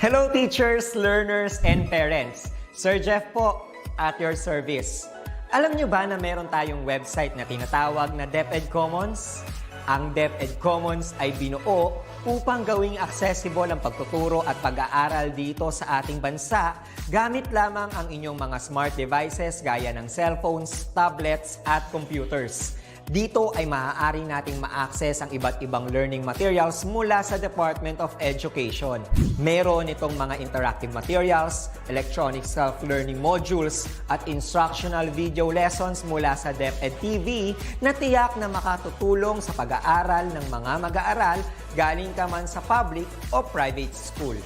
Hello teachers, learners, and parents. Sir Jeff po, at your service. Alam nyo ba na meron tayong website na tinatawag na DepEd Commons? Ang DepEd Commons ay binuo upang gawing accessible ang pagtuturo at pag-aaral dito sa ating bansa gamit lamang ang inyong mga smart devices gaya ng cellphones, tablets, at computers. Dito ay maaari nating ma-access ang iba't ibang learning materials mula sa Department of Education. Meron itong mga interactive materials, electronic self-learning modules, at instructional video lessons mula sa DepEd TV na tiyak na makatutulong sa pag-aaral ng mga mag-aaral galing ka man sa public o private school.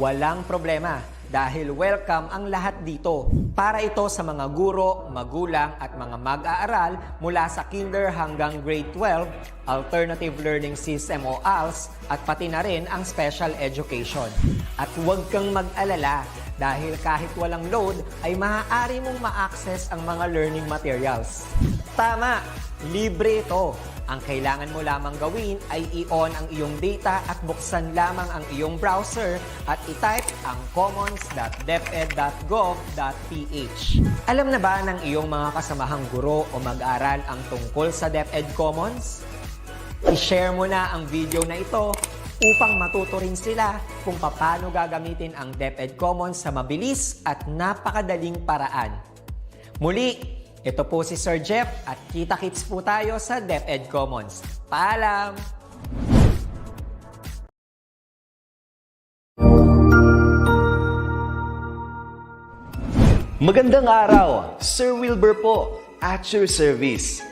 Walang problema dahil welcome ang lahat dito. Para ito sa mga guro, magulang at mga mag-aaral mula sa kinder hanggang grade 12, alternative learning system o ALS, at pati na rin ang special education. At huwag kang mag-alala dahil kahit walang load ay maaari mong ma-access ang mga learning materials. Tama, libre ito. Ang kailangan mo lamang gawin ay i-on ang iyong data at buksan lamang ang iyong browser at i-type ang commons.deped.gov.ph. Alam na ba ng iyong mga kasamahang guro o mag-aral ang tungkol sa DepEd Commons? I-share mo na ang video na ito upang matuto rin sila kung paano gagamitin ang DepEd Commons sa mabilis at napakadaling paraan. Muli, ito po si Sir Jeff at kita-kits po tayo sa DepEd Commons. Paalam! Magandang araw! Sir Wilbur po, at your service.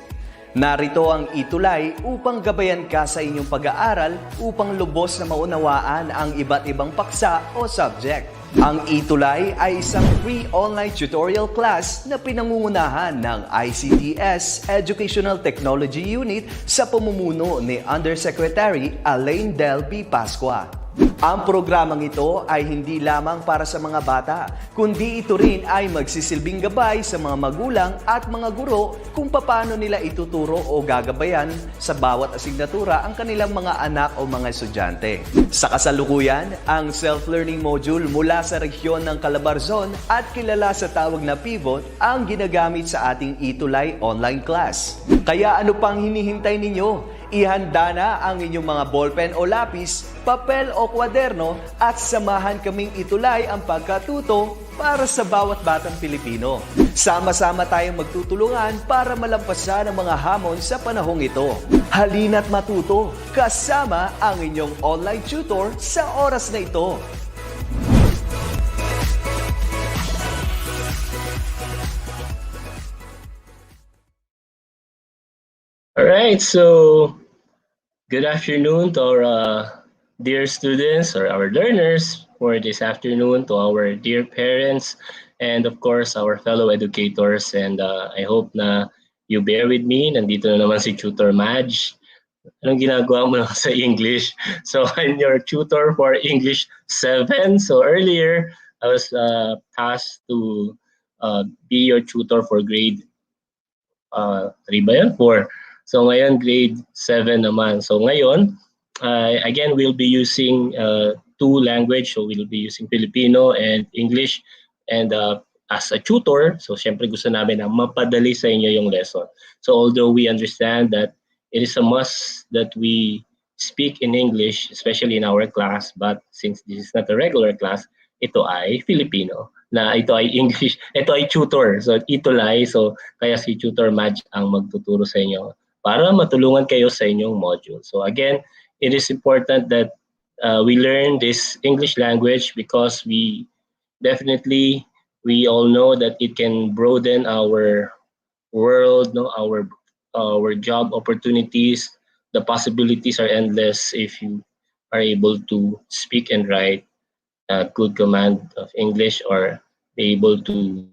Narito ang ETULay upang gabayan ka sa inyong pag-aaral upang lubos na maunawaan ang iba't ibang paksa o subject. Ang ETULay ay isang free online tutorial class na pinangungunahan ng DepEd Educational Technology Unit sa pamumuno ni Undersecretary Elaine Del B. Pascua. Ang programang ito ay hindi lamang para sa mga bata, kundi ito rin ay magsisilbing gabay sa mga magulang at mga guro kung paano nila ituturo o gagabayan sa bawat asignatura ang kanilang mga anak o mga estudyante. Sa kasalukuyan, ang self-learning module mula sa rehiyon ng Calabarzon at kilala sa tawag na Pivot ang ginagamit sa ating ETULay online class. Kaya ano pang hinihintay ninyo? Ihanda na ang inyong mga ballpen o lapis, papel o kwaderno at samahan kaming itulay ang pagkatuto para sa bawat batang Pilipino. Sama-sama tayong magtutulungan para malampasan ang mga hamon sa panahong ito. Halina't matuto kasama ang inyong online tutor sa oras na ito. All right, so good afternoon to our dear students or our learners for this afternoon, to our dear parents, and of course our fellow educators. And I hope na you bear with me. Nandito na naman si Tutor Madge. Anong ginagawa mo na sa English? So I'm your tutor for English 7. So earlier, I was tasked to be your tutor for grade 3 ba yan? 4. So ngayon, grade 7 naman. So ngayon, again, we'll be using two language. So we'll be using Filipino and English. And as a tutor, so syempre gusto namin na mapadali sa inyo yung lesson. So although we understand that it is a must that we speak in English, especially in our class, but since this is not a regular class, ito ay Filipino. Na ito ay English, ito ay tutor. So ETULay, so kaya si Tutor Madge ang magtuturo sa inyo para matulungan kayo sa inyong module. So again, it is important that we learn this English language because we all know that it can broaden our world, no, our job opportunities. The possibilities are endless if you are able to speak and write a good command of English, or be able to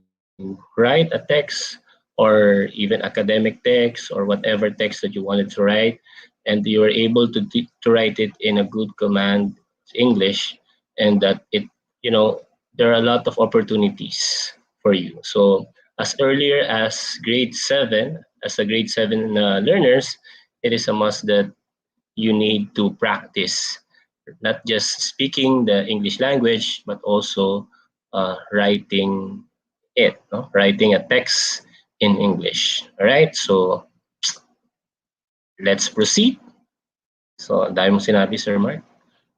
write a text or even academic text or whatever text that you wanted to write, and you are able to write it in a good command English, and that it, there are a lot of opportunities for you. So as earlier as grade 7, as a grade 7 learners, it is a must that you need to practice not just speaking the English language, but also writing it, no? Writing a text in English. All right, so let's proceed. So, ang dami mong sinabi, Sir Mark.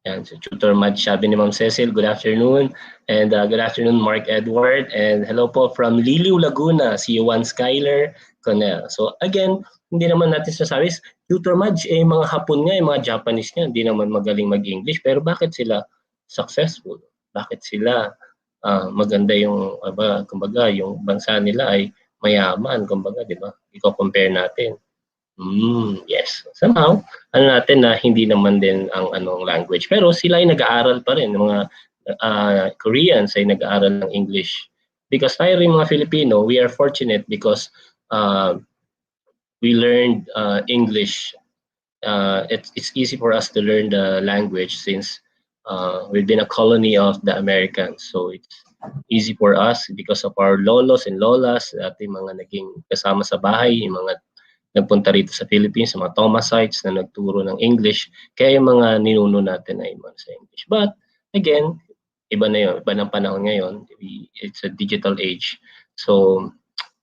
Yan, si Tutor Mad Shabi ni Ma'am Cecil, good afternoon. And good afternoon, Mark Edward. And hello po from Liliw, Laguna, si Juan Skyler Conel. So again, hindi naman natin sasabi, Tutor Mad, mga Hapon nga, mga Japanese nga, hindi naman magaling mag-English. Pero bakit sila successful? Bakit sila maganda yung, kumbaga, yung bansa nila ay mayaman, kumbaga, di ba? Iko-compare natin. Yes. Somehow, natin na hindi naman din ang anong language. Pero sila ay nag-aaral pa rin. Mga Koreans ay nag-aaral ng English. Because tayo rin mga Filipino, we are fortunate because we learned English. It's easy for us to learn the language since we've been a colony of the Americans. So it's easy for us because of our lolos and lolas, ating mga naging kasama sa bahay, yung mga nagpunta rito sa Philippines, sa mga Thomasites na nagturo ng English, kaya yung mga ninuno natin ay sa English. But again, iba na yun, iba ng panahon ngayon. It's a digital age. So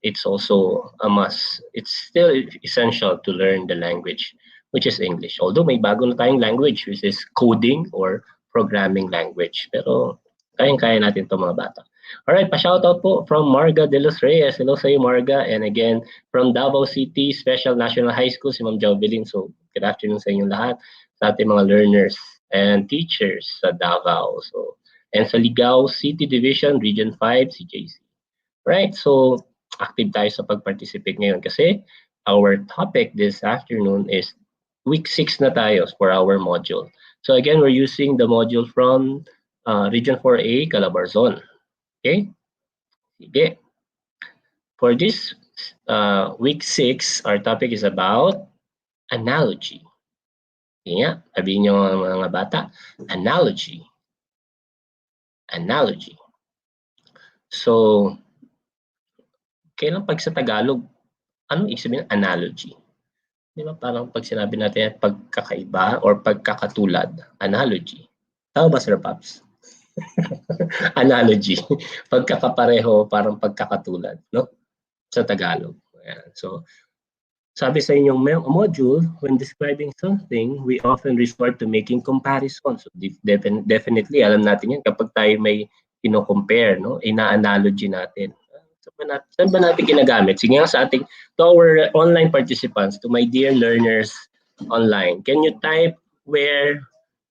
it's also a must. It's still essential to learn the language, which is English. Although may bago na tayong language, which is coding or programming language. Pero kayang-kaya natin ito mga bata. Alright, pa-shoutout po from Marga de los Reyes. Hello sa iyo, Marga. And again, from Davao City Special National High School, si Ma'am Jovelyn. So, good afternoon sa inyong lahat, sa ating mga learners and teachers sa Davao. So, and sa Ligao City Division, Region 5, si JC. Right, so active tayo sa pag-participate ngayon kasi our topic this afternoon is week 6 na tayo for our module. So again, we're using the module from Region 4A, Calabarzon. Okay? Sige. For this week 6, our topic is about analogy. Sige nga, sabihin nyo mga bata, analogy. Analogy. So, kailan pag sa Tagalog, anong ibig sabihin analogy? Di ba parang pag sinabi natin pagkakaiba or pagkakatulad, analogy. Tama ba, Sir Pops? Analogy. Pagkakapareho, parang pagkakatulad, no? Sa Tagalog. Ayan. So, sabi sa inyong module, when describing something, we often resort to making comparisons. So, definitely, alam natin yan kapag tayo may kino-compare, no? Ina-analogy natin. Saan ba natin ginagamit? Sige nga sa ating, to our online participants, to my dear learners online, can you type where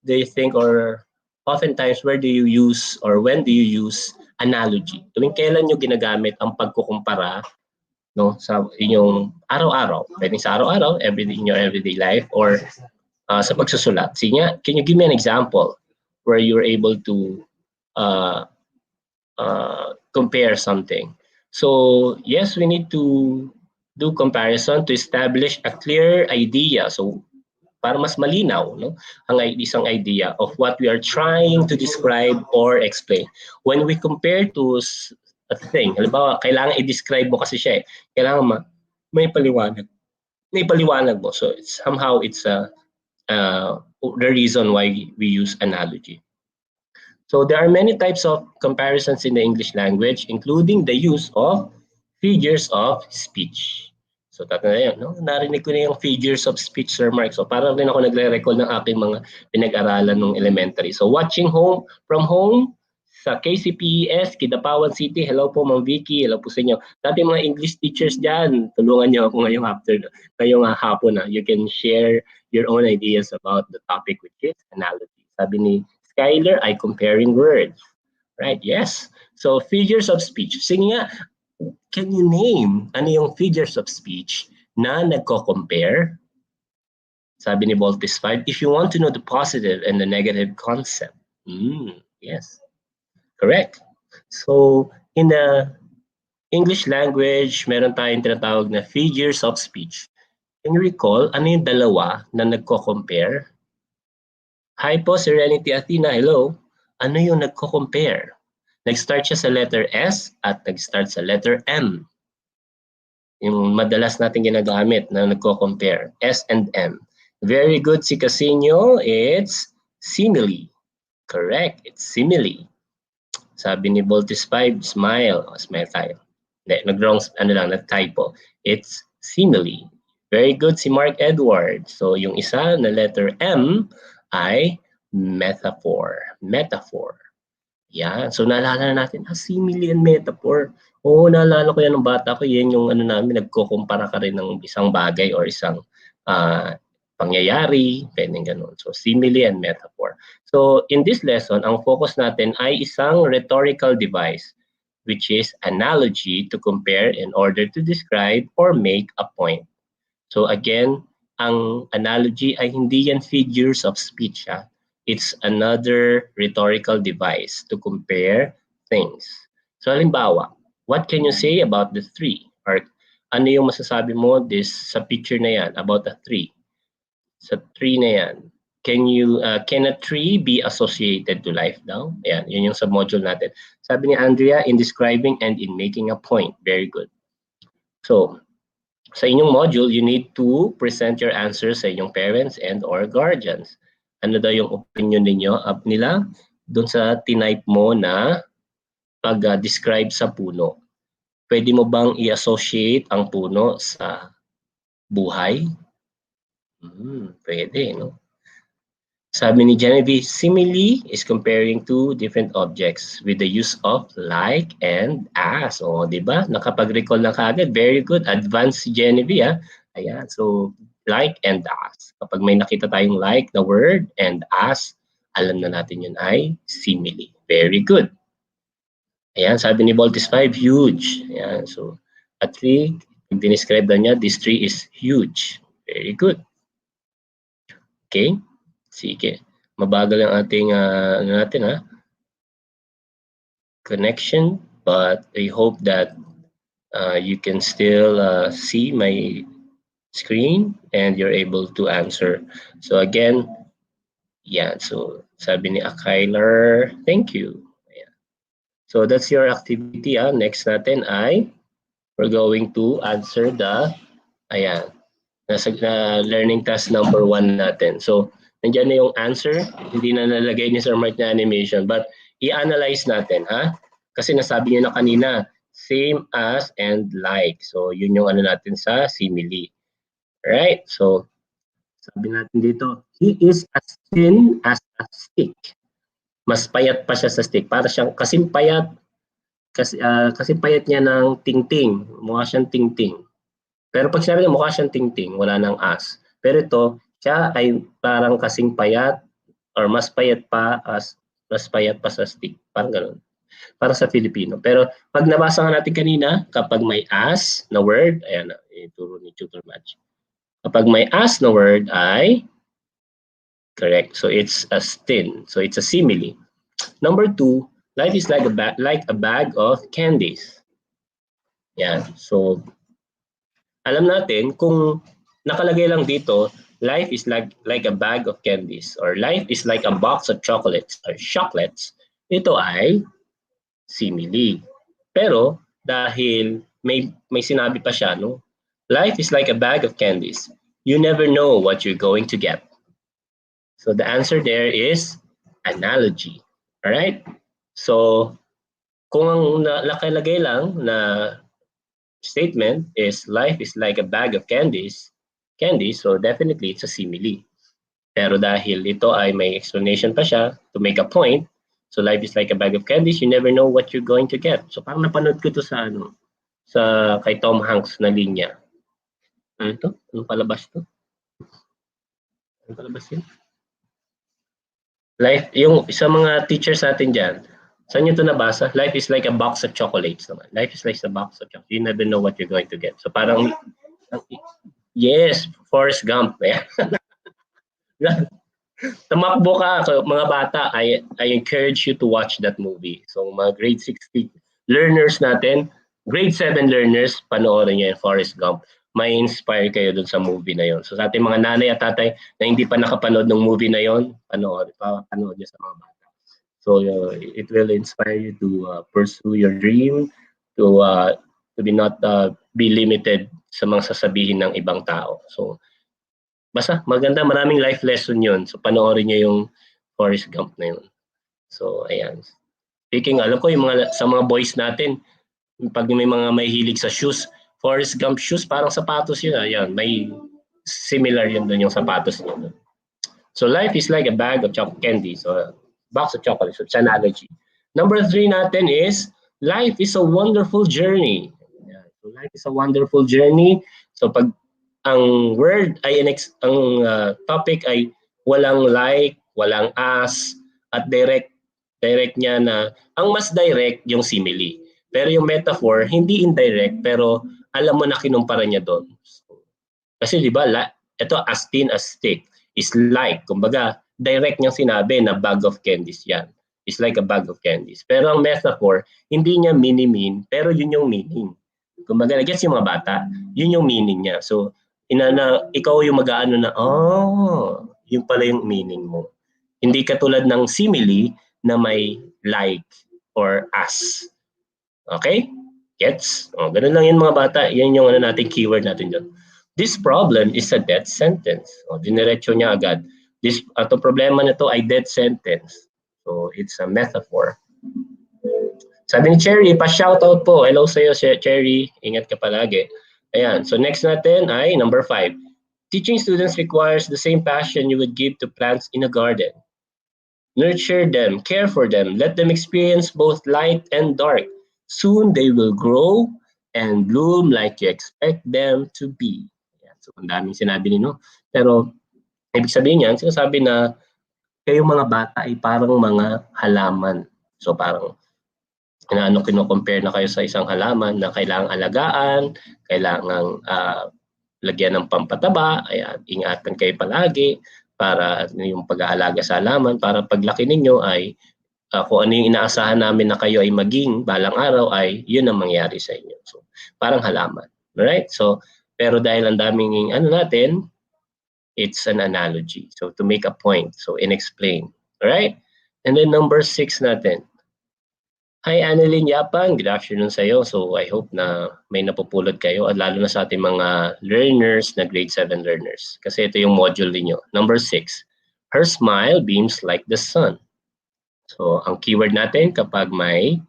do you think or oftentimes where do you use or when do you use analogy? Tuwing kailan nyo ginagamit ang pagkukumpara, no, sa inyong araw-araw? Pwedeng sa araw-araw, in your everyday life, or sa pagsusulat. Sige nga, can you give me an example where you're able to compare something? So yes, we need to do comparison to establish a clear idea. So para mas malinaw, no, ang isang idea of what we are trying to describe or explain. When we compare to a thing, halimbawa, kailangan i-describe mo kasi siya eh. Kailangan may paliwanag. May paliwanag mo. So somehow it's the reason why we use analogy. So there are many types of comparisons in the English language, including the use of figures of speech. So tatanda yan, no? Narinig ko na yung figures of speech, Sir Mark. So parang rin ako nagre-recall ng aking mga pinag-aralan ng elementary. So watching from home, sa KCPES, Kidapawan City. Hello po, Ma'am Vicky. Hello po sa inyo. Dati mga English teachers dyan, tulungan niyo ako ngayong hapon na. You can share your own ideas about the topic, which is analogy. Sabi ni Skyler, I comparing words. Right, yes. So, figures of speech. Sige nga, can you name ano yung figures of speech na nagko-compare? Sabi ni Voltis 5, if you want to know the positive and the negative concept. Yes, correct. So, in the English language, meron tayong tinatawag na figures of speech. Can you recall, ano yung dalawa na nagko-compare? Hi po, Serenity Athena. Hello. Ano yung nagko-compare? Nag-start siya sa letter S at nag-start sa letter M. Yung madalas natin ginagamit na nagko-compare. S and M. Very good si Casino. It's Simile. Correct. It's simile. Sabi ni Voltis 5, smile. O, smile tayo. Hindi, nag-wrong, typo. It's simile. Very good si Mark Edward. So, yung isa na letter M ay metaphor. Metaphor. Yan. So, naalala na natin, simile and metaphor. Oo, naalala ko yan ng bata ko. Yan yung namin, nagkukumpara ka rin ng isang bagay or isang pangyayari. Pwedeng ganun. So, simile and metaphor. So, in this lesson, ang focus natin ay isang rhetorical device, which is analogy to compare in order to describe or make a point. So, again, ang analogy ay hindi yan figures of speech. It's another rhetorical device to compare things. So, halimbawa, what can you say about the tree? Or ano yung masasabi mo sa picture na yan about a tree? Sa tree na yan, can a tree be associated to life daw? Ayan, yun yung sa module natin. Sabi ni Andrea, in describing and in making a point. Very good. So, sa inyong module, you need to present your answers sa inyong parents and or guardians. Ano daw yung opinion nila doon sa tinype mo na pag-describe sa puno? Pwede mo bang i-associate ang puno sa buhay? Pwede, no? Sabi ni Genevieve, simile is comparing two different objects with the use of like and as. O, di ba? Nakapag-recall na kagad. Very good. Advanced si Genevieve, Ayan. So, like and as. Kapag may nakita tayong like na word and as, alam na natin yun ay simile. Very good. Ayan. Sabi ni Voltis 5, huge. Ayan. So, a tree, pag dinescribe na niya, this tree is huge. Very good. Okay. Sige. Mabagal ang ating connection, but I hope that you can still see my screen and you're able to answer. So again, yeah, so sabi ni Akailer, thank you. Ayan. So that's your activity. Next natin ay we're going to answer the learning task number 1 natin. So nandiyan na yung answer, hindi na nalagay ni Sir Mark na animation, but i-analyze natin, Kasi nasabi niyo na kanina, same as and like. So, yun yung natin sa simile. Alright? So, sabi natin dito, he is as thin as a stick. Mas payat pa siya sa stick. Para siyang kasing payat niya ng tingting. Mukha siyang tingting. Pero pag sinabi niya mukha siyang tingting, wala nang as. Pero ito, siya ay parang kasing payat or mas payat pa sa stick. Parang gano'n. Para sa Filipino. Pero pag nabasa nga natin kanina, kapag may as na word, ayan na, ituro ni Tutor Match. Kapag may as na word ay correct. So it's a thin. So it's a simile. Number 2, life is like a bag of candies. Yan. So alam natin kung nakalagay lang dito, life is like a bag of candies or life is like a box of chocolates or chocolates. Ito ay simile. Pero dahil may sinabi pa siya, no? Life is like a bag of candies. You never know what you're going to get. So the answer there is analogy. All right? So kung ang nakalagay lang na statement is life is like a bag of candies, so definitely it's a simile. Pero dahil ito ay may explanation pa siya to make a point, so life is like a bag of candies, you never know what you're going to get. So parang napanood ko to sa kay Tom Hanks na linya. Ano to? Anong palabas to? Anong palabas yun? Life, yung sa mga teachers natin dyan, saan nyo ito nabasa? Life is like a box of chocolates naman. Life is like a box of chocolates. You never know what you're going to get. So parang, yes, Forrest Gump. Tumakbo ka, mga bata, I encourage you to watch that movie. So mga grade 6 learners natin, grade 7 learners, panoorin nyo yung Forrest Gump. May inspire kayo dun sa movie na yon. So sa ating mga nanay at tatay na hindi pa nakapanood ng movie na yon, panood nyo sa mga bata. So it will inspire you to pursue your dream, to not be limited sa mga sasabihin ng ibang tao. So basta maganda, maraming life lesson yun. So panoorin nyo yung Forrest Gump na yun. So, ayan. Speaking, alam ko yung sa mga boys natin, pag may mga may hilig sa shoes, Forrest Gump shoes, parang sapatos yun. Ayan, may similar yun dun yung sapatos niya. So life is like a bag of candy. So a box of chocolates. So it's an analogy. Number 3 natin is life is a wonderful journey. Ayan. So life is a wonderful journey. So pag ang word ay ang topic ay walang like, walang as, at direct niya na ang mas direct yung simile. Pero yung metaphor, hindi indirect, pero alam mo na kinumpara niya doon. Kasi di ba, ito as thin as stick is like, kumbaga, direct niyang sinabi na bag of candies yan. It's like a bag of candies. Pero ang metaphor, hindi niya mini-mean, pero yun yung meaning. Kumbaga, nag-gets yung mga bata, yun yung meaning niya. So, ikaw yung mag-aano na, yun pala yung meaning mo. Hindi katulad ng simile na may like or as. Okay? Gets? Ganun lang yun mga bata. Yan yung natin keyword natin dyan. This problem is a death sentence. Diniretso niya agad. Ito problema nito ay death sentence. So, it's a metaphor. Sabi ni Cherry, pa-shoutout po. Hello sa'yo, Cherry. Ingat ka palagi. Ayan. So, next natin ay number 5. Teaching students requires the same passion you would give to plants in a garden. Nurture them, care for them, let them experience both light and dark. Soon they will grow and bloom like you expect them to be. Ayan. So, ang daming sinabi nino. Pero, ibig sabihin niyan, sinasabi na kayong mga bata ay parang mga halaman. So, parang kino-compare na kayo sa isang halaman na kailangang alagaan, kailangang lagyan ng pampataba, ayan, ingatan kayo palagi para yung pag-aalaga sa halaman, para paglaki ninyo ay kung ano yung inaasahan namin na kayo ay maging balang araw ay yun ang mangyari sa inyo. So, parang halaman. Alright? So, pero dahil ang daming natin, it's an analogy. So, to make a point. So, in-explain. Alright? And then number 6 natin. Hi, Annalyn Yapang. Good afternoon sa iyo. So, I hope na may napupulot kayo, at lalo na sa ating mga learners na grade 7 learners. Kasi ito yung module ninyo. Number 6. Her smile beams like the sun. So, ang keyword natin kapag may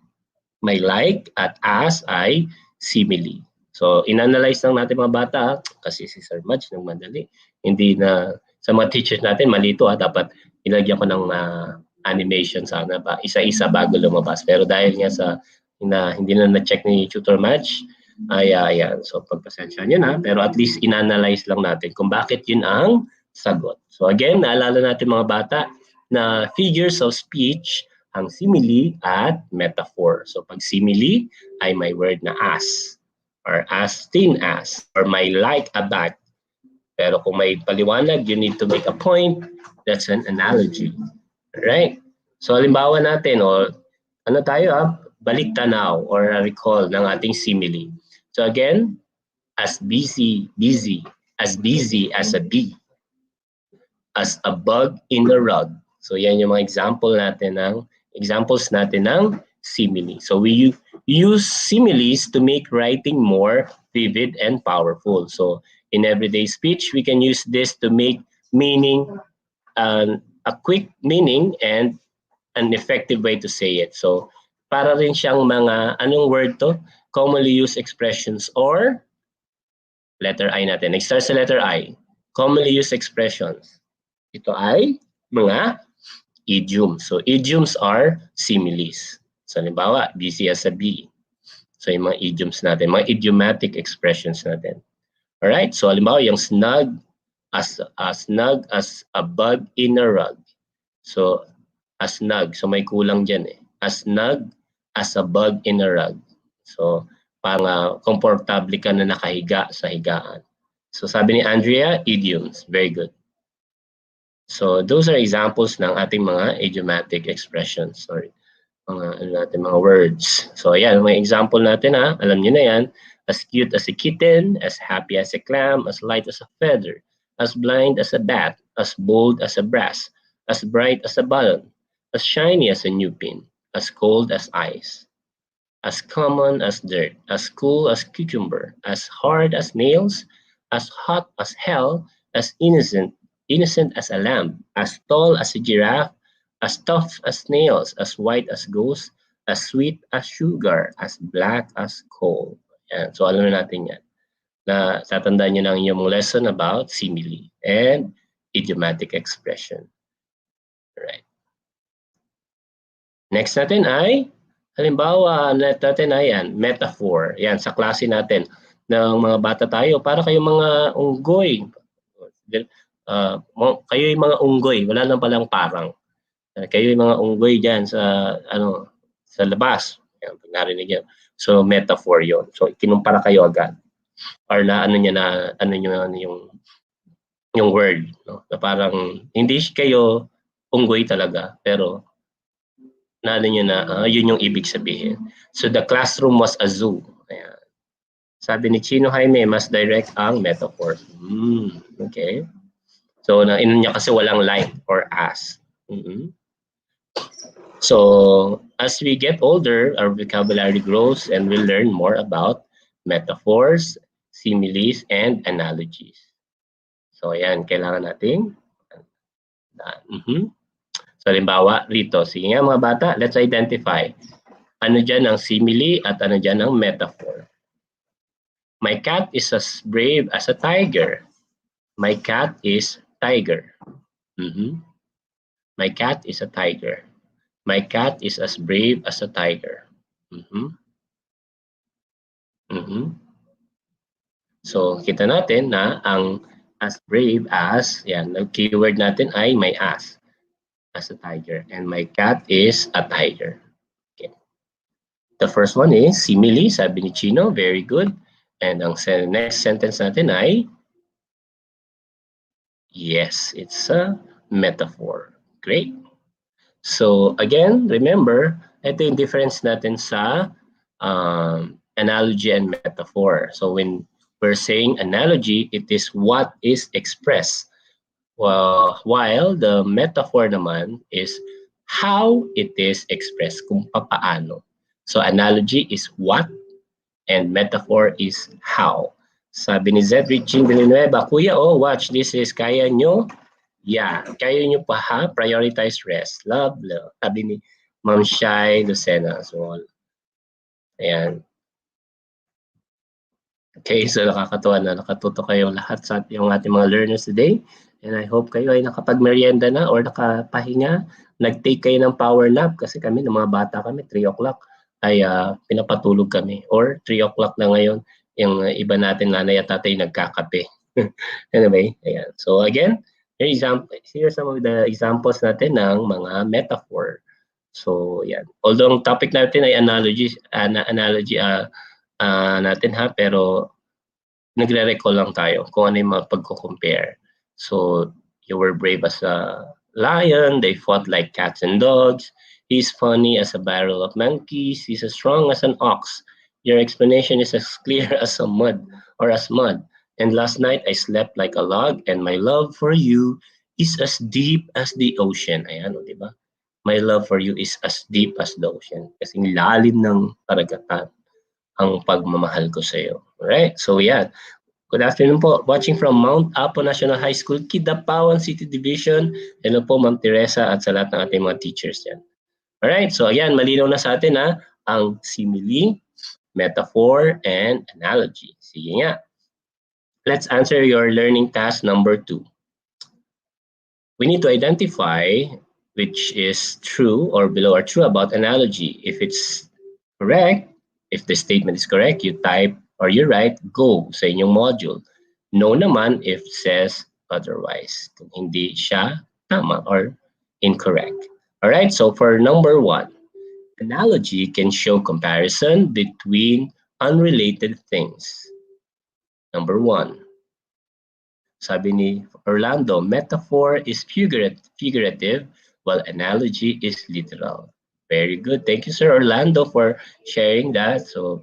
like at as ay simile. So, inanalyze lang natin mga bata, kasi si Sir Madge nang madali. Hindi na, sa mga teachers natin, malito dapat ilagyan ko ng animation sana ba, isa-isa bago lumabas. Pero dahil nga sa hindi na na-check ni Tutor Madge, ayan. So, pagpasensya nyo na, pero at least inanalyze lang natin kung bakit yun ang sagot. So, again, naalala natin mga bata na figures of speech ang simile at metaphor. So, pag simile ay may word na as, or as thin as, or may like a bag. Pero kung may paliwanag, you need to make a point. That's an analogy. Right? So, halimbawa natin, balik tanaw or recall ng ating simile. So, again, as busy as a bee, as a bug in the rug. So, yan yung mga examples natin ng simile. So, we use similes to make writing more vivid and powerful. So, in everyday speech, we can use this to make meaning a quick meaning and an effective way to say it. So, para rin siyang mga, anong word to? Commonly used expressions or letter I natin. Next start sa letter I. Commonly used expressions. Ito ay mga idioms. So, idioms are similes. So, halimbawa, busy as a bee. So, yung mga idioms natin, mga idiomatic expressions natin. Alright? So, halimbawa, yung snug as a bug in a rug. So, as snug. So, may kulang dyan eh. As snug as a bug in a rug. So, parang komportable ka na nakahiga sa higaan. So, sabi ni Andrea, idioms. Very good. So, those are examples ng ating mga idiomatic expressions. Sorry. Mga words. So, ayan. May example natin ha. Alam niyo na yan. As cute as a kitten, as happy as a clam, as light as a feather, as blind as a bat, as bold as a brass, as bright as a balloon, as shiny as a new pin, as cold as ice, as common as dirt, as cool as cucumber, as hard as nails, as hot as hell, as innocent as a lamb, as tall as a giraffe, as tough as nails, as white as ghost, as sweet as sugar, as black as coal. Yan. So alam na natin yan. Na tatandaan nyo ng yung lesson about simile and idiomatic expression. Right. Next natin ay, halimbawa, natin ay yan, metaphor. Yan, sa klase natin ng mga bata tayo, para kayong mga unggoy. Kayo yung mga unggoy, wala lang palang parang. Kayo yung mga unggoy dyan sa labas. Yan, pag narinig yan. So, metaphor yon. So, kinumpara kayo agad. Or na yung word. No? Na parang, hindi kayo unggoy talaga, pero yun yung ibig sabihin. So, the classroom was a zoo. Ayan. Sabi ni Chino Jaime, mas direct ang metaphor. Okay. So, niya kasi walang line or as. So, as we get older, our vocabulary grows and we learn more about metaphors, similes, and analogies. So, ayan, kailangan natin. So, halimbawa, rito, sige nga mga bata, let's identify. Ano dyan ang simile at ano dyan ang metaphor. My cat is as brave as a tiger. My cat is tiger. My cat is a tiger. My cat is as brave as a tiger. So, kita natin na ang as brave as, yan, ang keyword natin ay may as a tiger. And my cat is a tiger. Okay. The first one is simile, sabi ni Chino, very good. And ang next sentence natin ay, yes, it's a metaphor. Great. So, again, remember, ito yung difference natin sa analogy and metaphor. So, when we're saying analogy, it is what is expressed. While the metaphor naman is how it is expressed, kung papaano. So, analogy is what and metaphor is how. Sabi ni Zedric Jean Villanueva, Kuya, watch, this is kaya nyo. Yeah, kaya nyo pa ha, prioritize rest. Love. Sabi ni Ma'am Shai Lucena. So, ayan. Okay, so nakakatuwa na nakatuto kayo lahat sa yung ating mga learners today. And I hope kayo ay nakapag-merienda na or nakapahinga. Nag-take kayo ng power nap kasi kami, ng mga bata kami, 3 o'clock ay pinapatulog kami. Or 3 o'clock na ngayon, yung iba natin nanay at tatay nagkakape. Anyway, ayan. So again, here are some of the examples natin ng mga metaphor. So, yan. Although ang topic natin ay analogy natin ha, pero nagre-recall lang tayo kung ano yung mga pagko-compare. So, you were brave as a lion, they fought like cats and dogs, he's funny as a barrel of monkeys, he's as strong as an ox. Your explanation is as clear as mud. And last night, I slept like a log, and my love for you is as deep as the ocean. Ayan, di ba? My love for you is as deep as the ocean. Kasing lalim ng karagatan ang pagmamahal ko sa iyo. Alright? So, yeah. Good afternoon po. Watching from Mount Apo National High School, Kidapawan City Division. Hello po, Ma'am Teresa, at sa lahat ng ating mga teachers yan. Alright? So, ayan, malinaw na sa atin ang simile, metaphor, and analogy. Sige nga. Let's answer your learning task number 2. We need to identify which is true or below or true about analogy. If it's correct, if the statement is correct, you type or you write go sa inyong module. No naman if says otherwise. Kung hindi siya tama or incorrect. Alright, so for number 1, analogy can show comparison between unrelated things. Number 1. Sabi ni Orlando, metaphor is figurative while analogy is literal. Very good. Thank you, Sir Orlando, for sharing that. So,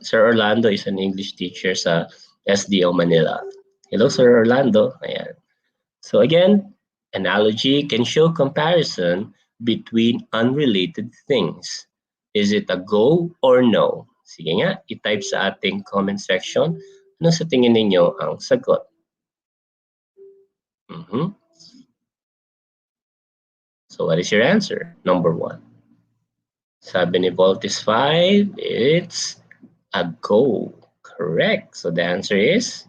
Sir Orlando is an English teacher sa SDO Manila. Hello, Sir Orlando. Ayan. So again, analogy can show comparison between unrelated things. Is it a go or no? Sige nga, i-type sa ating comment section. Ano sa tingin ninyo ang sagot? So what is your answer? Number 1. Sabi ni Voltis 5, it's a go. Correct. So the answer is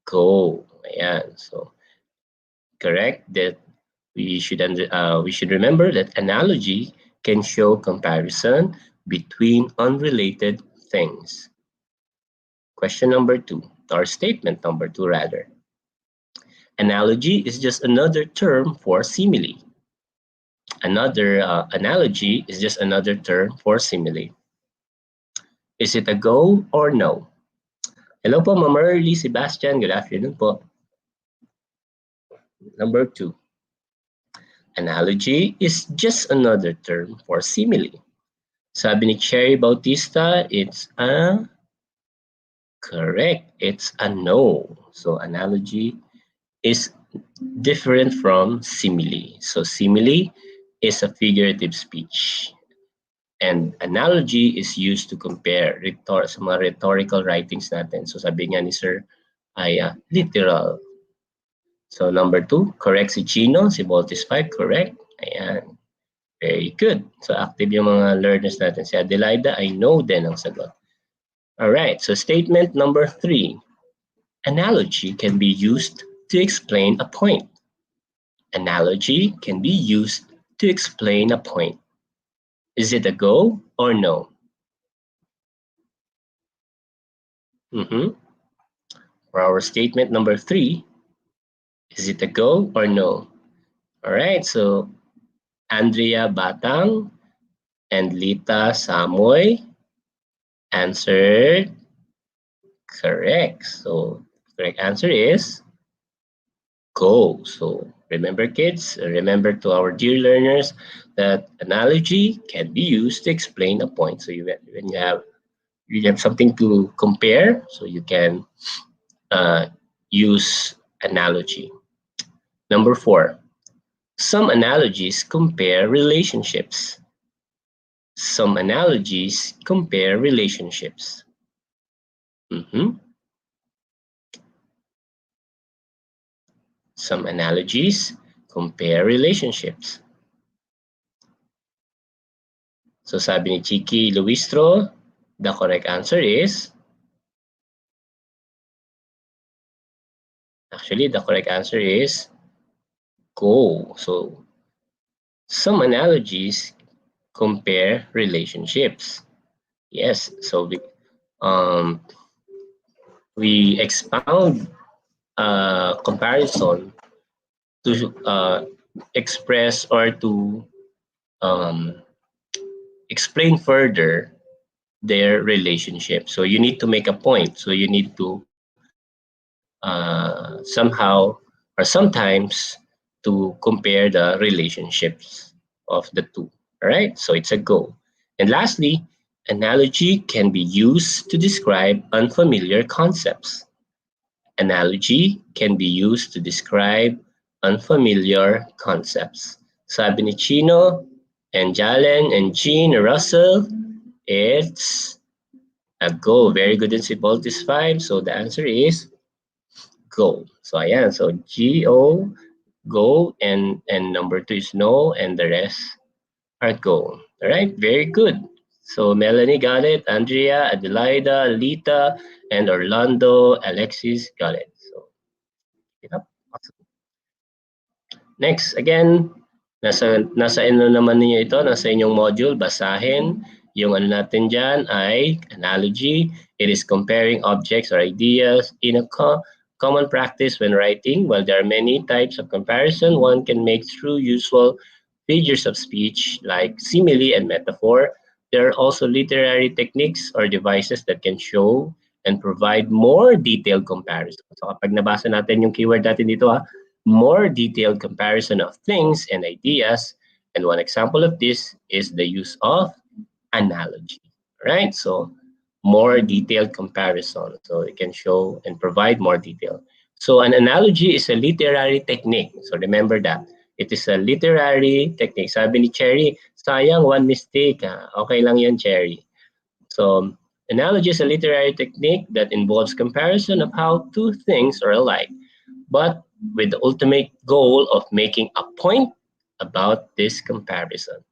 go. Ayan. So correct that we should remember that analogy can show comparison between unrelated things. Question number 2, or statement number 2 rather. Analogy is just another term for simile. Analogy is just another term for simile. Is it a go or no? Hello po, Ma'am Early, Sebastian. Good afternoon po. Number 2. Analogy is just another term for simile. Sabi ni Cherry Bautista, it's a correct. It's a no. So analogy is different from simile. So simile is a figurative speech. And analogy is used to compare sa mga rhetorical writings natin. So sabi nga ni Sir ay literal. So number 2, correct si Chino, si Voltis 5, correct. Ayan. Very good. So active yung mga learners natin. Si Adelaida, I know din ang sagot. Alright, so statement number 3. Analogy can be used to explain a point. Analogy can be used to explain a point. Is it a go or no? For our statement number 3, is it a go or no? Alright, so Andrea Batang and Lita Samoy answered correct. So correct answer is go. So remember kids, remember to our dear learners that analogy can be used to explain a point. So when you have something to compare, so you can use analogy. Number 4, some analogies compare relationships. Some analogies compare relationships. Some analogies compare relationships. So sabi ni Chiki Luistro, the correct answer is, actually the correct answer is go. So some analogies compare relationships. Yes, so we expound comparison to express or to explain further their relationship. So you need to make a point. So you need to somehow or sometimes to compare the relationships of the two. All right, so it's a go. And lastly, analogy can be used to describe unfamiliar concepts. Analogy can be used to describe unfamiliar concepts. Sabi ni Chino and Jalen and Jean Russell, it's a go. Very good in si Voltis 5. So the answer is go. So ayan, so G-O, go, and number 2 is no, and the rest are go. All right, very good. So Melanie got it, Andrea, Adelaida, Lita, and Orlando, Alexis got it. So, awesome. Next, again, nasa ano naman niyo ito, nasa inyong module, basahin. Yung ano natin dyan ay analogy. It is comparing objects or ideas in a common practice when writing. While there are many types of comparison, one can make through usual figures of speech like simile and metaphor. There are also literary techniques or devices that can show and provide more detailed comparison. So kapag nabasa natin yung keyword natin dito, more detailed comparison of things and ideas. And one example of this is the use of analogy, right? So more detailed comparison. So it can show and provide more detail. So an analogy is a literary technique. So remember that. It is a literary technique. Sabi ni Cherry, sayang, one mistake. Okay lang yan, Cherry. So analogy is a literary technique that involves comparison of how two things are alike, but with the ultimate goal of making a point about this comparison.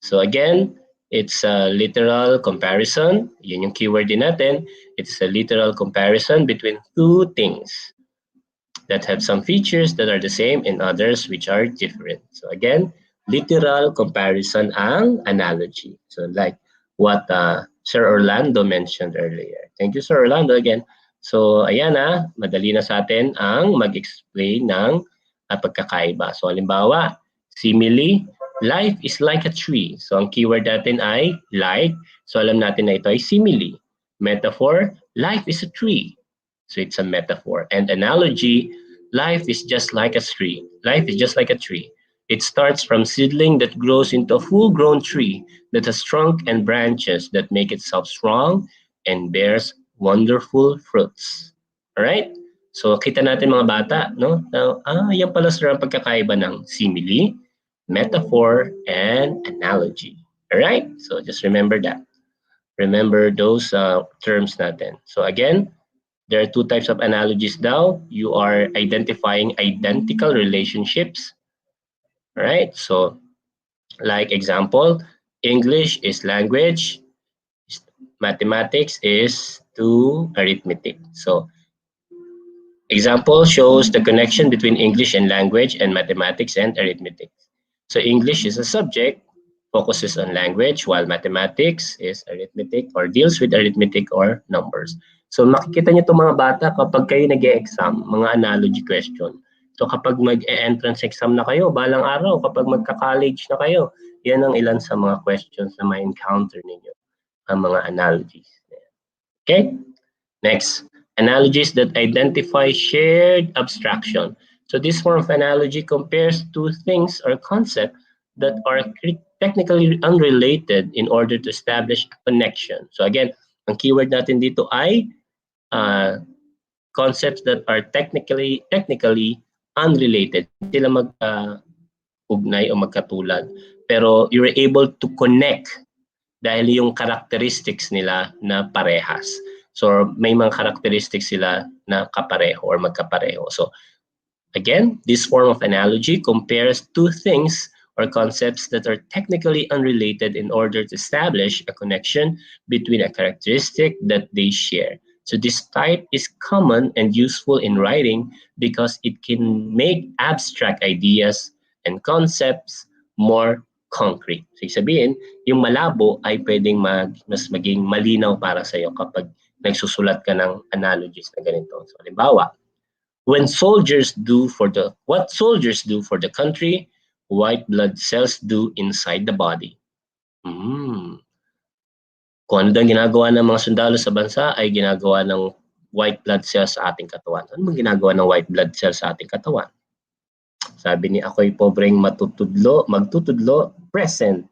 So again, it's a literal comparison. Yun yung keyword din natin. It's a literal comparison between two things that have some features that are the same and others which are different. So again, literal comparison ang analogy. So like what Sir Orlando mentioned earlier. Thank you, Sir Orlando, again. So ayan madali na sa atin ang mag-explain ng pagkakaiba. So halimbawa, simile, life is like a tree. So ang keyword natin ay like. So alam natin na ito ay simile. Metaphor, life is a tree. So it's a metaphor. And analogy, life is just like a tree. Life is just like a tree. It starts from seedling that grows into a full-grown tree that has trunk and branches that make itself strong and bears wonderful fruits. Alright? So kita natin mga bata, no? Now, yan pala sir ang pagkakaiba ng simile, metaphor, and analogy. Alright? So just remember that. Remember those terms natin. So again, there are two types of analogies now. You are identifying identical relationships. All right. So like example, English is language, mathematics is to arithmetic. So example shows the connection between English and language and mathematics and arithmetic. So English is a subject, focuses on language, while mathematics is arithmetic or deals with arithmetic or numbers. So makikita niyo itong mga bata kapag kayo nag-e-exam, mga analogy question. So kapag mag-entrance exam na kayo, balang araw, kapag magka-college na kayo, yan ang ilan sa mga questions na ma-encounter ninyo, ang mga analogies. Okay? Next, analogies that identify shared abstraction. So this form of analogy compares two things or concepts that are technically unrelated in order to establish a connection. So again, ang keyword natin dito ay concepts that are technically unrelated. Hindi sila mag-ugnay o magkatulad. Pero you're able to connect dahil yung characteristics nila na parehas. So may mga characteristics sila na kapareho or magkapareho. So again, this form of analogy compares two things or concepts that are technically unrelated in order to establish a connection between a characteristic that they share. So this type is common and useful in writing because it can make abstract ideas and concepts more concrete. So sabihin, yung malabo ay pwedeng mas maging malinaw para sa iyo kapag nagsusulat ka ng analogies na ganito. So halimbawa, what soldiers do for the country, white blood cells do inside the body. Kung ano daw ginagawa ng mga sundalo sa bansa ay ginagawa ng white blood cells sa ating katawan. Ano bang ginagawa ng white blood cells sa ating katawan? Sabi ni ako'y pobreng magtutudlo, present.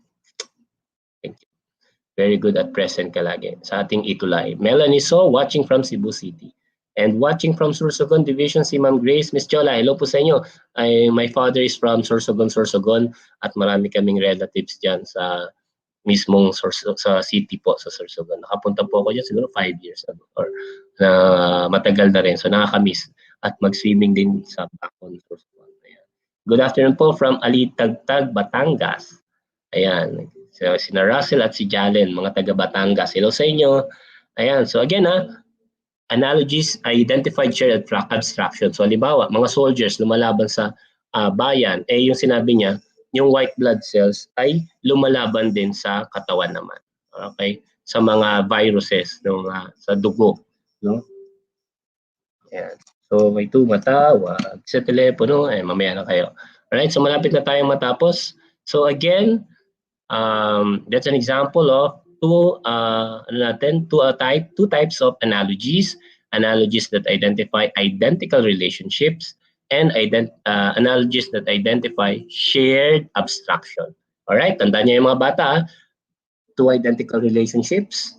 Thank you. Very good at present ka lagi sa ating ETULay. Melanie So, watching from Cebu City. And watching from Sorsogon Division, si Ma'am Grace. Miss Chola, hello po sa inyo. My father is from Sorsogon, at marami kaming relatives dyan sa mismong sa city po, sa Sorsogon. Nakapunta po ako dyan siguro 5 years ago or matagal na rin. So nakakamiss at mag-swimming din sa Bacon, Sorsogon. Ayan. Good afternoon po from Alitagtag, Batangas. Ayan. So, sina Russell at si Jalen, mga taga Batangas. Hello sa inyo. Ayan. So again analogies identified shared abstraction. So halimbawa, mga soldiers lumalaban sa bayan, yung sinabi niya, yung white blood cells ay lumalaban din sa katawan naman. Okay? Sa mga viruses sa dugo, no? Ayan. So may tumatawag sa telepono, mamaya na kayo. Alright, so malapit na tayong matapos. So again, that's an example of two types of analogies that identify identical relationships and analogies that identify shared abstraction. All right, tandaan niyo yung mga bata, two identical relationships,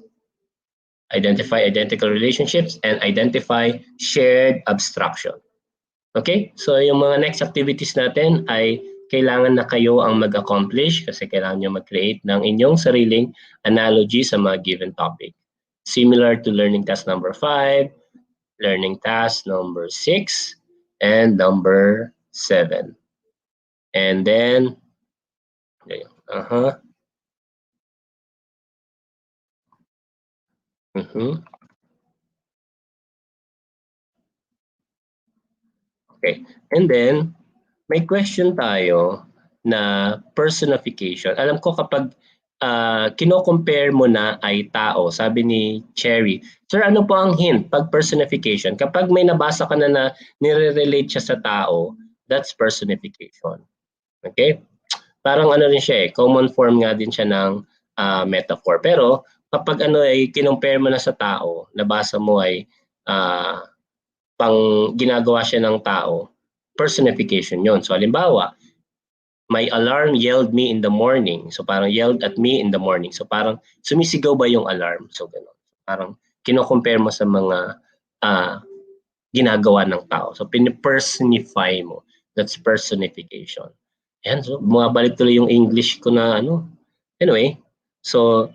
identify identical relationships, and identify shared abstraction. Okay, so yung mga next activities natin ay kailangan na kayo ang mag-accomplish kasi kailangan nyo mag-create ng inyong sariling analogy sa mga given topic. Similar to learning task number 5, learning task number 6, and number 7. And then Uh-huh. Mhm. Okay. And then, may question tayo na personification. Alam ko kapag kino-compare mo na ay tao, sabi ni Cherry, Sir, ano po ang hint pag personification? Kapag may nabasa ka na nire-relate siya sa tao, that's personification. Okay? Parang ano rin siya common form nga din siya ng metaphor. Pero kapag ano ay kinompare mo na sa tao, nabasa mo ay ah, pang ginagawa siya ng tao, personification yon. So halimbawa, my alarm yelled me in the morning. So parang yelled at me in the morning. So parang sumisigaw ba yung alarm? So gano'n. Parang kino-compare mo sa mga ah, ginagawa ng tao. So pinipersonify mo. That's personification. Yan, so bumabalik tuloy yung English ko na ano. Anyway, so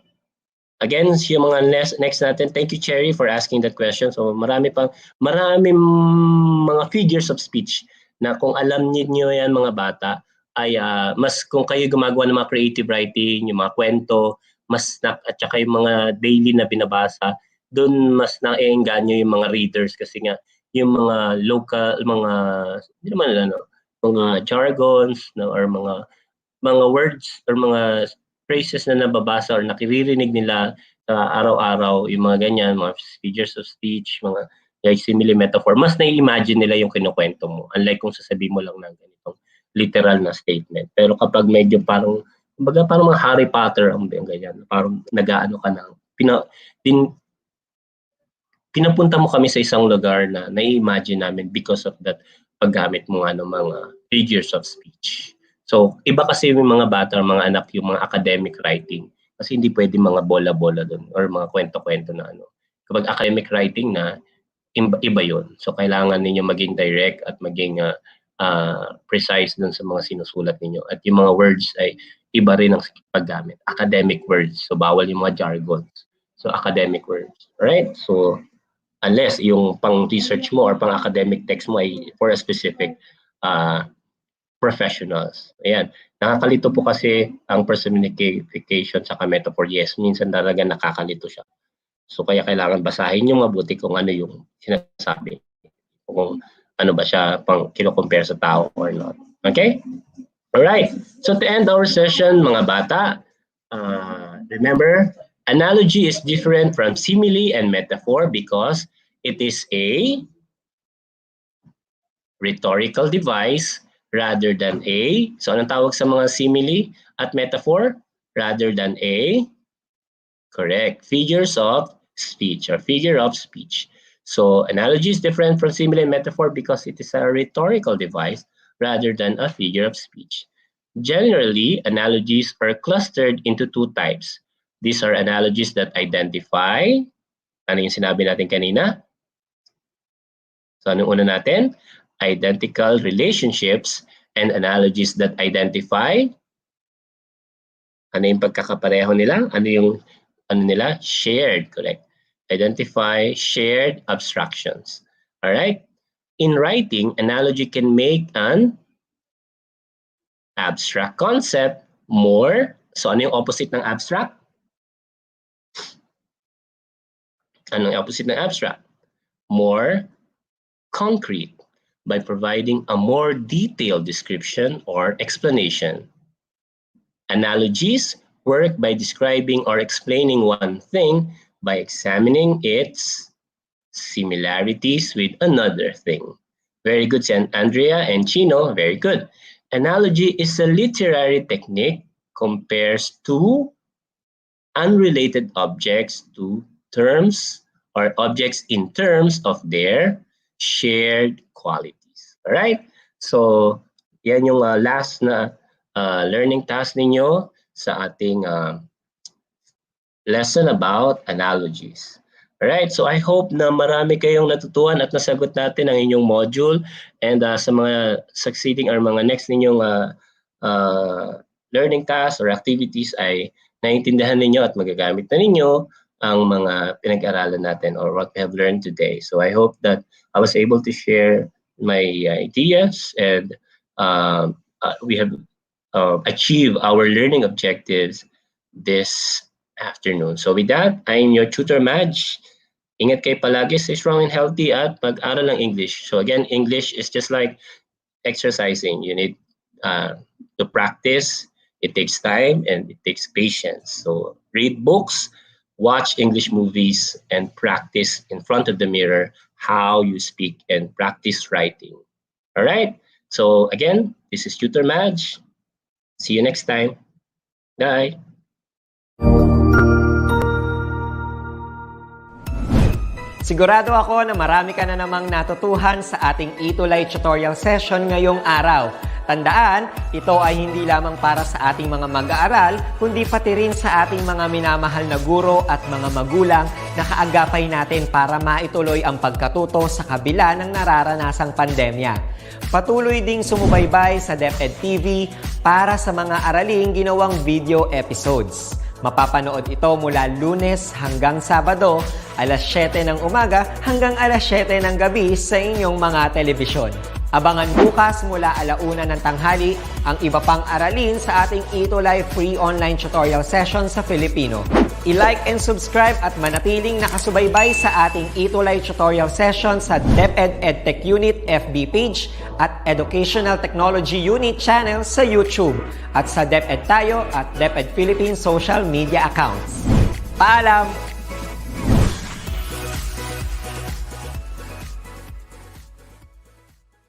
again, yung mga next natin. Thank you, Cherry, for asking that question. So marami mga figures of speech na kung alam niyo yan mga bata, ay mas kung kayo gumagawa ng mga creative writing, yung mga kwento, at saka yung mga daily na binabasa, doon mas naeengganyo yung mga readers kasi nga yung mga local, hindi naman ano, mga jargons no, or mga words or mga phrases na nababasa or nakiririnig nila sa araw-araw, yung mga ganyan, mga figures of speech, mga like simile metaphor, mas na-imagine nila yung kinukwento mo. Unlike kung sasabihin mo lang ng ganitong literal na statement. Pero kapag medyo parang, kumbaga parang mga Harry Potter, ang ganyan, parang nag-aano ka ng, pin, pinapunta mo kami sa isang lugar na nai-imagine namin because of that paggamit mo nga ng mga figures of speech. So, iba kasi yung mga bata, mga anak, yung mga academic writing. Kasi hindi pwede mga bola-bola doon or mga kwento-kwento na ano. Kapag academic writing na, iba yun. So, kailangan ninyo maging direct at maging precise doon sa mga sinusulat ninyo. At yung mga words ay iba rin ang paggamit. Academic words. So, bawal yung mga jargons. So, academic words. Right? So, unless yung pang research mo or pang academic text mo ay for a specific uh, professionals. Ayan. Nakakalito po kasi ang personification sa metaphor. Yes, minsan talaga nakakalito siya. So kaya kailangan basahin nyo mabuti kung ano yung sinasabi. Kung ano ba siya pang kino-compare sa tao or not. Okay? Alright. So to end our session, mga bata, remember, analogy is different from simile and metaphor because it is a rhetorical device rather than a, so anong tawag sa mga simile at metaphor? Rather than a, correct, figures of speech or figure of speech. So analogy is different from simile and metaphor because it is a rhetorical device rather than a figure of speech. Generally, analogies are clustered into two types. These are analogies that identify, ano yung sinabi natin kanina? So anong una natin? Identical relationships and analogies that identify, ano yung pagkakapareho nila? Ano nila? Shared, correct. Identify shared abstractions. All right? In writing, analogy can make an abstract concept more, so ano yung opposite ng abstract? Ano yung opposite ng abstract? More concrete by providing a more detailed description or explanation. Analogies work by describing or explaining one thing by examining its similarities with another thing. Very good, Andrea and Chino. Very good. Analogy is a literary technique compares two unrelated objects to terms or objects in terms of their shared qualities. All right? So, yan yung last na learning task ninyo sa ating lesson about analogies. Alright, so I hope na marami kayong natutuhan at nasagot natin ang inyong module and sa mga succeeding or mga next ninyong learning tasks or activities ay naiintindihan ninyo at magagamit na ninyo ang mga pinag-aralan natin or what we have learned today. So I hope that I was able to share my ideas and we have achieve our learning objectives this afternoon. So with that, I'm your tutor Madge. Ingat kayo palagi, stay strong and healthy at mag-aral ng English. So again, English is just like exercising. You need to practice. It takes time and it takes patience. So read books, watch English movies, and practice in front of the mirror how you speak and practice writing. All right. So again, this is Tutor Madge. See you next time. Bye. Sigurado ako na marami ka na namang natutuhan sa ating ETULay tutorial session ngayong araw. Tandaan, ito ay hindi lamang para sa ating mga mag-aaral, kundi pati rin sa ating mga minamahal na guro at mga magulang na kaagapay natin para maituloy ang pagkatuto sa kabila ng nararanasang pandemya. Patuloy ding sumubaybay sa DepEd TV para sa mga araling ginawang video episodes. Mapapanood ito mula Lunes hanggang Sabado, alas 7 ng umaga hanggang alas 7 ng gabi sa inyong mga telebisyon. Abangan bukas mula 1:00 ng tanghali ang iba pang aralin sa ating ETULay free online tutorial session sa Filipino. I-like and subscribe at manatiling nakasubaybay sa ating ETULay tutorial session sa DepEd Edtech Unit FB page at Educational Technology Unit channel sa YouTube at sa DepEd Tayo at DepEd Philippines social media accounts. Paalam!